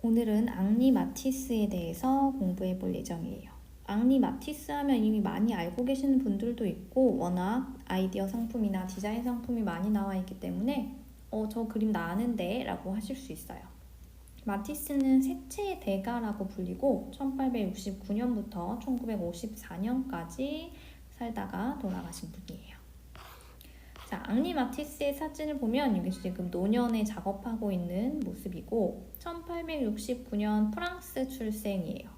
오늘은 앙리 마티스에 대해서 공부해 볼 예정이에요. 앙리 마티스 하면 이미 많이 알고 계시는 분들도 있고 워낙 아이디어 상품이나 디자인 상품이 많이 나와 있기 때문에 저 그림 나 아는데 라고 하실 수 있어요. 마티스는 색채의 대가라고 불리고 1869년부터 1954년까지 살다가 돌아가신 분이에요. 자, 앙리 마티스의 사진을 보면 이게 지금 노년에 작업하고 있는 모습이고 1869년 프랑스 출생이에요.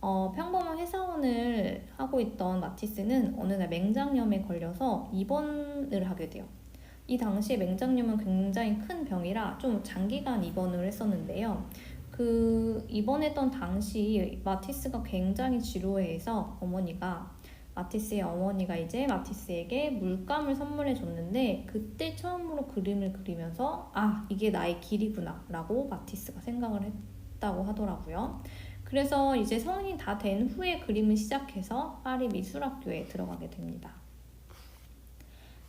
평범한 회사원을 하고 있던 마티스는 어느 날 맹장염에 걸려서 입원을 하게 돼요. 이 당시에 맹장염은 굉장히 큰 병이라 좀 장기간 입원을 했었는데요. 그 입원했던 당시 마티스가 굉장히 지루해해서 마티스의 어머니가 이제 마티스에게 물감을 선물해 줬는데 그때 처음으로 그림을 그리면서 이게 나의 길이구나 라고 마티스가 생각을 했다고 하더라고요. 그래서 이제 성인이 다 된 후에 그림을 시작해서 파리 미술학교에 들어가게 됩니다.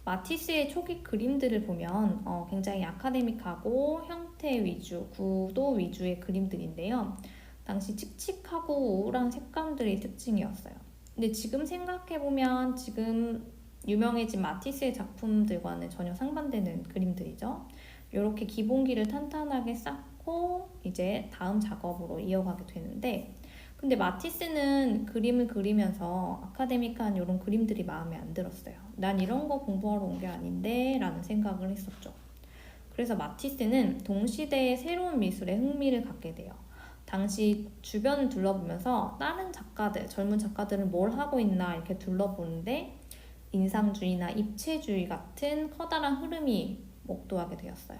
마티스의 초기 그림들을 보면 굉장히 아카데믹하고 형태 위주, 구도 위주의 그림들인데요. 당시 칙칙하고 우울한 색감들이 특징이었어요. 근데 지금 생각해보면 지금 유명해진 마티스의 작품들과는 전혀 상반되는 그림들이죠. 이렇게 기본기를 탄탄하게 쌓고 이제 다음 작업으로 이어가게 되는데 근데 마티스는 그림을 그리면서 아카데믹한 이런 그림들이 마음에 안 들었어요. 난 이런 거 공부하러 온 게 아닌데 라는 생각을 했었죠. 그래서 마티스는 동시대의 새로운 미술에 흥미를 갖게 돼요. 당시 주변을 둘러보면서 다른 작가들, 젊은 작가들은 뭘 하고 있나 이렇게 둘러보는데 인상주의나 입체주의 같은 커다란 흐름이 목도하게 되었어요.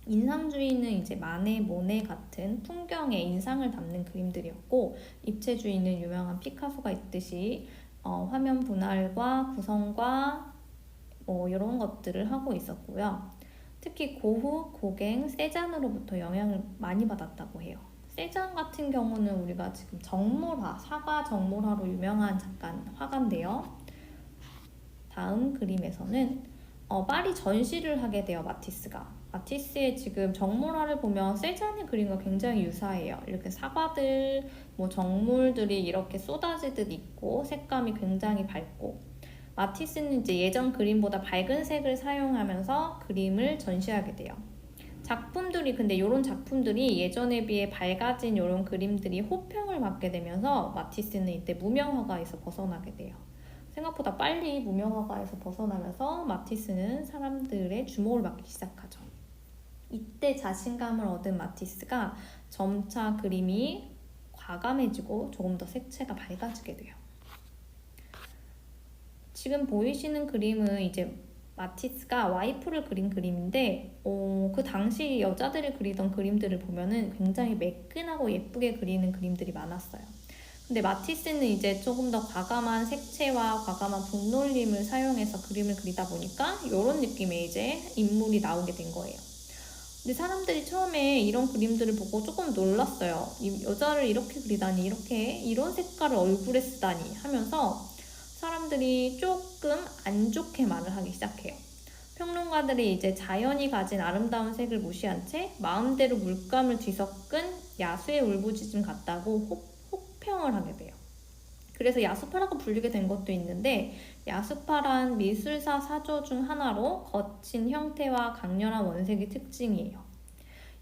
인상주의는 이제 마네, 모네 같은 풍경에 인상을 담는 그림들이었고 입체주의는 유명한 피카소가 있듯이 화면 분할과 구성과 이런 것들을 하고 있었고요. 특히 고흐, 고갱, 세잔으로부터 영향을 많이 받았다고 해요. 세잔 같은 경우는 우리가 지금 정몰화, 사과 정몰화로 유명한 화가인데요. 다음 그림에서는 파리 전시를 하게 돼요, 마티스의 지금 정몰화를 보면 세잔이 그린 거 굉장히 유사해요. 이렇게 사과들, 정물들이 이렇게 쏟아지듯 있고 색감이 굉장히 밝고 마티스는 이제 예전 그림보다 밝은 색을 사용하면서 그림을 전시하게 돼요. 근데 이런 작품들이 예전에 비해 밝아진 이런 그림들이 호평을 받게 되면서 마티스는 이때 무명화가에서 벗어나게 돼요. 생각보다 빨리 무명화가에서 벗어나면서 마티스는 사람들의 주목을 받기 시작하죠. 이때 자신감을 얻은 마티스가 점차 그림이 과감해지고 조금 더 색채가 밝아지게 돼요. 지금 보이시는 그림은 이제 마티스가 와이프를 그린 그림인데 그 당시 여자들이 그리던 그림들을 보면은 굉장히 매끈하고 예쁘게 그리는 그림들이 많았어요. 근데 마티스는 이제 조금 더 과감한 색채와 과감한 분놀림을 사용해서 그림을 그리다 보니까 이런 느낌의 이제 인물이 나오게 된 거예요. 근데 사람들이 처음에 이런 그림들을 보고 조금 놀랐어요. 이 여자를 이렇게 그리다니, 이런 색깔을 얼굴에 쓰다니 하면서 사람들이 조금 안 좋게 말을 하기 시작해요. 평론가들이 이제 자연이 가진 아름다운 색을 무시한 채 마음대로 물감을 뒤섞은 야수의 울부짖음 같다고 혹평을 하게 돼요. 그래서 야수파라고 불리게 된 것도 있는데 야수파란 미술사 사조 중 하나로 거친 형태와 강렬한 원색이 특징이에요.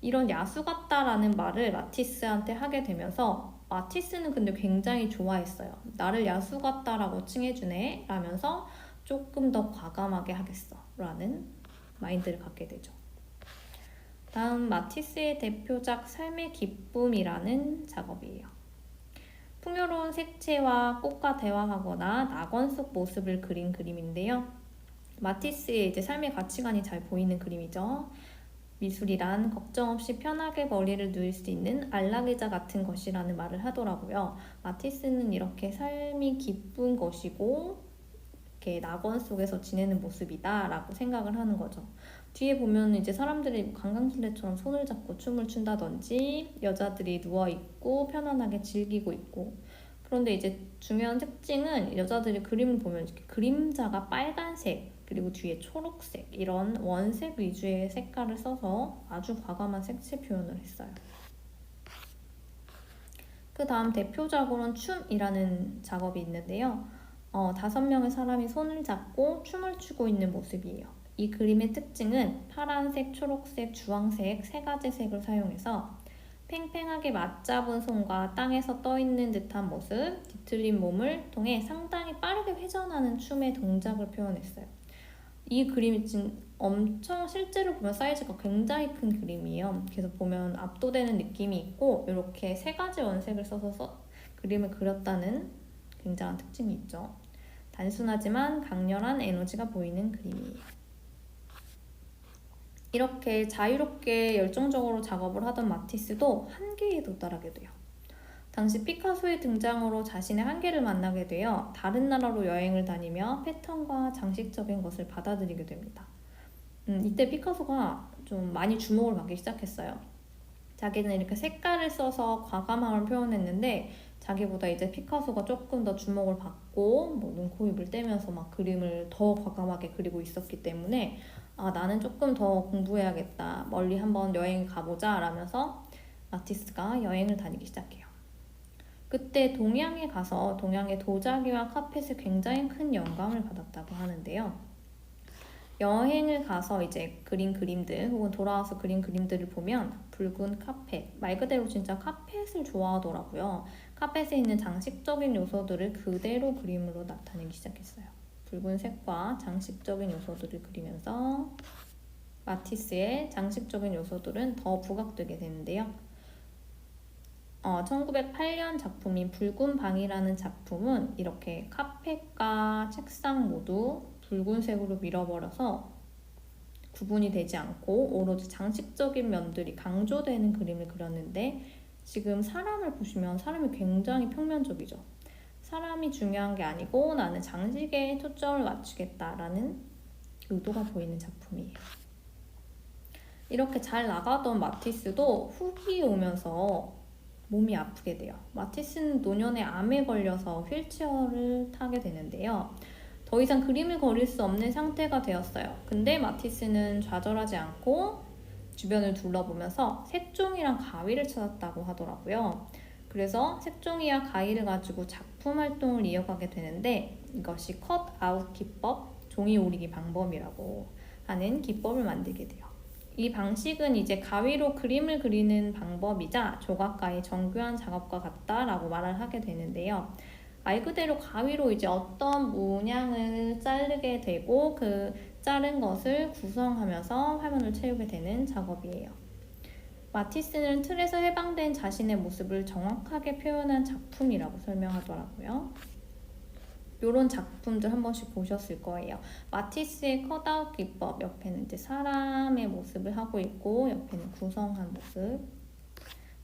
이런 야수 같다라는 말을 마티스한테 하게 되면서 마티스는 근데 굉장히 좋아했어요. 나를 야수 같다라고 칭해주네 라면서 조금 더 과감하게 하겠어 라는 마인드를 갖게 되죠. 다음 마티스의 대표작 삶의 기쁨이라는 작업이에요. 풍요로운 색채와 꽃과 대화하거나 낙원 속 모습을 그린 그림인데요. 마티스의 이제 삶의 가치관이 잘 보이는 그림이죠. 미술이란 걱정 없이 편하게 머리를 누일 수 있는 안락의자 같은 것이라는 말을 하더라고요. 마티스는 이렇게 삶이 기쁜 것이고 이렇게 낙원 속에서 지내는 모습이다 라고 생각을 하는 거죠. 뒤에 보면 이제 사람들이 관광순례처럼 손을 잡고 춤을 춘다든지 여자들이 누워있고 편안하게 즐기고 있고 그런데 이제 중요한 특징은 여자들이 그림을 보면 이렇게 그림자가 빨간색 그리고 뒤에 초록색 이런 원색 위주의 색깔을 써서 아주 과감한 색채 표현을 했어요. 그 다음 대표작으로는 춤이라는 작업이 있는데요. 5명의 사람이 손을 잡고 춤을 추고 있는 모습이에요. 이 그림의 특징은 파란색, 초록색, 주황색 세 가지 색을 사용해서 팽팽하게 맞잡은 손과 땅에서 떠있는 듯한 모습, 뒤틀린 몸을 통해 상당히 빠르게 회전하는 춤의 동작을 표현했어요. 이 그림이 엄청 실제로 보면 사이즈가 굉장히 큰 그림이에요. 그래서 보면 압도되는 느낌이 있고 이렇게 세 가지 원색을 써서 그림을 그렸다는 굉장한 특징이 있죠. 단순하지만 강렬한 에너지가 보이는 그림이에요. 이렇게 자유롭게 열정적으로 작업을 하던 마티스도 한계에 도달하게 돼요. 당시 피카소의 등장으로 자신의 한계를 만나게 되어 다른 나라로 여행을 다니며 패턴과 장식적인 것을 받아들이게 됩니다. 이때 피카소가 좀 많이 주목을 받기 시작했어요. 자기는 이렇게 색깔을 써서 과감함을 표현했는데 자기보다 이제 피카소가 조금 더 주목을 받고 뭐 눈, 코, 입을 떼면서 막 그림을 더 과감하게 그리고 있었기 때문에 나는 조금 더 공부해야겠다. 멀리 한번 여행 가보자 라면서 마티스가 여행을 다니기 시작해요. 그때 동양에 가서 동양의 도자기와 카펫에 굉장히 큰 영감을 받았다고 하는데요. 여행을 가서 이제 그린 그림들 혹은 돌아와서 그린 그림들을 보면 붉은 카펫, 말 그대로 진짜 카펫을 좋아하더라고요. 카펫에 있는 장식적인 요소들을 그대로 그림으로 나타내기 시작했어요. 붉은색과 장식적인 요소들을 그리면서 마티스의 장식적인 요소들은 더 부각되게 되는데요. 1908년 작품인 붉은 방이라는 작품은 이렇게 카펫과 책상 모두 붉은색으로 밀어버려서 구분이 되지 않고 오로지 장식적인 면들이 강조되는 그림을 그렸는데 지금 사람을 보시면 사람이 굉장히 평면적이죠. 사람이 중요한 게 아니고 나는 장식에 초점을 맞추겠다라는 의도가 보이는 작품이에요. 이렇게 잘 나가던 마티스도 후기에 오면서 몸이 아프게 돼요. 마티스는 노년의 암에 걸려서 휠체어를 타게 되는데요. 더 이상 그림을 그릴 수 없는 상태가 되었어요. 근데 마티스는 좌절하지 않고 주변을 둘러보면서 색종이랑 가위를 찾았다고 하더라고요. 그래서 색종이와 가위를 가지고 작품 활동을 이어가게 되는데 이것이 컷아웃 기법, 종이 오리기 방법이라고 하는 기법을 만들게 돼요. 이 방식은 이제 가위로 그림을 그리는 방법이자 조각가의 정교한 작업과 같다라고 말을 하게 되는데요. 말 그대로 가위로 이제 어떤 문양을 자르게 되고 그 자른 것을 구성하면서 화면을 채우게 되는 작업이에요. 마티스는 틀에서 해방된 자신의 모습을 정확하게 표현한 작품이라고 설명하더라고요. 이런 작품들 한 번씩 보셨을 거예요. 마티스의 컷아웃 기법, 옆에는 이제 사람의 모습을 하고 있고 옆에는 구성한 모습.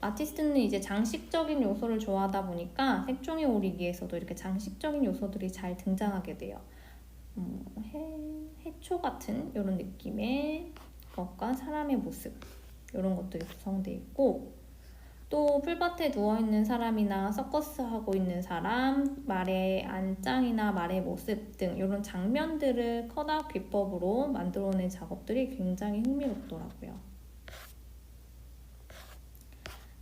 마티스는 이제 장식적인 요소를 좋아하다 보니까 색종이 오리기에서도 이렇게 장식적인 요소들이 잘 등장하게 돼요. 해초 같은 이런 느낌의 것과 사람의 모습 이런 것들이 구성되어 있고 또 풀밭에 누워있는 사람이나 서커스 하고 있는 사람, 말의 안장이나 말의 모습 등 이런 장면들을 컷아웃 기법으로 만들어낸 작업들이 굉장히 흥미롭더라고요.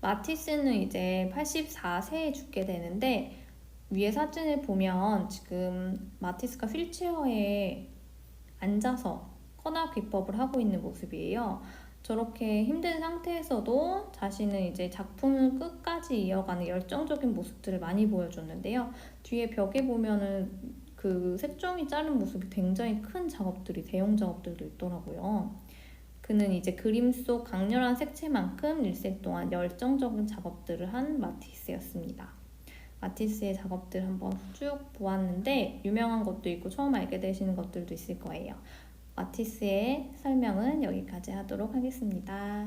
마티스는 이제 84세에 죽게 되는데 위에 사진을 보면 지금 마티스가 휠체어에 앉아서 컷아웃 기법을 하고 있는 모습이에요. 저렇게 힘든 상태에서도 자신은 이제 작품을 끝까지 이어가는 열정적인 모습들을 많이 보여줬는데요. 뒤에 벽에 보면은 그 색종이 자른 모습이 굉장히 큰 작업들이, 대형 작업들도 있더라고요. 그는 이제 그림 속 강렬한 색채만큼 일생 동안 열정적인 작업들을 한 마티스였습니다. 마티스의 작업들 한번 쭉 보았는데 유명한 것도 있고 처음 알게 되시는 것들도 있을 거예요. 마티스의 설명은 여기까지 하도록 하겠습니다.